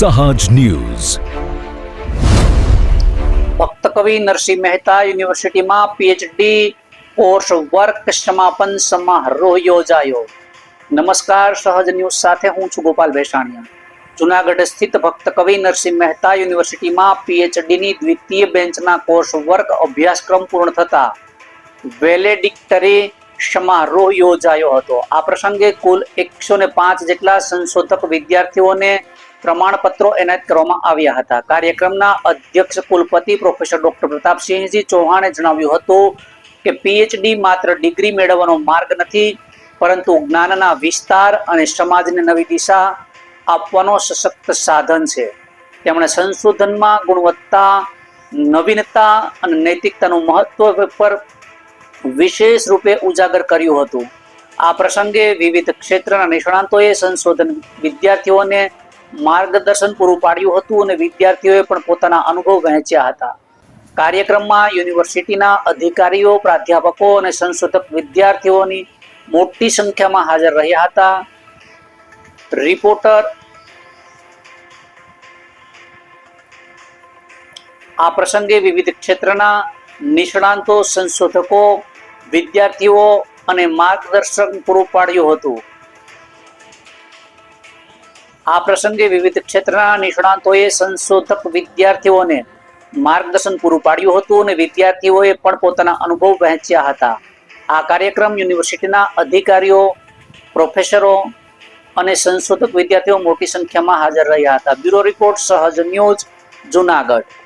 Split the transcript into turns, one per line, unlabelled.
સહજ ન્યૂઝ.
ભક્ત કવિ નરસિંહ મહેતા યુનિવર્સિટીમાં પીએચડી કોર્સ વર્ક સમાપન સમારોહ યોજાયો. નમસ્કાર, સહજ ન્યૂઝ સાથે હું છું ગોપાલ ભેસાણીયા. જુનાગઢ સ્થિત ભક્ત કવિ નરસિંહ મહેતા યુનિવર્સિટીમાં પીએચડીની દ્વિતીય બેન્ચના કોર્સ વર્ક અભ્યાસક્રમ પૂર્ણ થતા વેલેડિક્ટરી સમારોહ યોજાયો હતો. આ પ્રસંગે કુલ 105 જેટલા સંશોધક વિદ્યાર્થીઓને પ્રમાણપત્રો એનાયત કરવામાં આવ્યા હતા. કાર્યક્રમના અધ્યક્ષ કુલપતિ પ્રોફેસર ડોક્ટર પ્રતાપસિંહજી ચૌહાણે જણાવ્યું હતું કે પીએચડી માત્ર ડિગ્રી મેળવવાનો માર્ગ નથી, પરંતુ જ્ઞાનના વિસ્તાર અને સમાજને નવી દિશા આપવાનો સશક્ત સાધન છે. તેમણે સંશોધનમાં ગુણવત્તા, નવીનતા અને નૈતિકતાનું મહત્વ પર વિશેષ રૂપે ઉજાગર કર્યું હતું. આ પ્રસંગે વિવિધ ક્ષેત્રના નિષ્ણાંતોએ સંશોધન વિદ્યાર્થીઓને માર્ગદર્શન પૂરું પાડ્યું હતું અને વિદ્યાર્થીઓએ પણ પોતાના અનુભવ વહેંચ્યા હતા. કાર્યક્રમમાં યુનિવર્સિટીના અધિકારીઓ, પ્રાધ્યાપકો અને સંશોધક વિદ્યાર્થીઓની મોટી સંખ્યામાં હાજર રહ્યા હતા. રિપોર્ટર આ પ્રસંગે વિવિધ ક્ષેત્રના નિષ્ણાંતો, સંશોધકો, વિદ્યાર્થીઓ અને માર્ગદર્શન પૂરું પાડ્યું હતું. આ પ્રસંગે વિવિધ ક્ષેત્રના નિષ્ણાંતોએ સંશોધક વિદ્યાર્થીઓને માર્ગદર્શન પૂરું પાડ્યું હતું અને વિદ્યાર્થીઓએ પણ પોતાના અનુભવ વહેંચ્યા હતા. આ કાર્યક્રમ યુનિવર્સિટીના અધિકારીઓ, પ્રોફેસરો અને સંશોધક વિદ્યાર્થીઓ મોટી સંખ્યામાં હાજર રહ્યા હતા. બ્યુરો રિપોર્ટ, સહજ ન્યૂઝ, જુનાગઢ.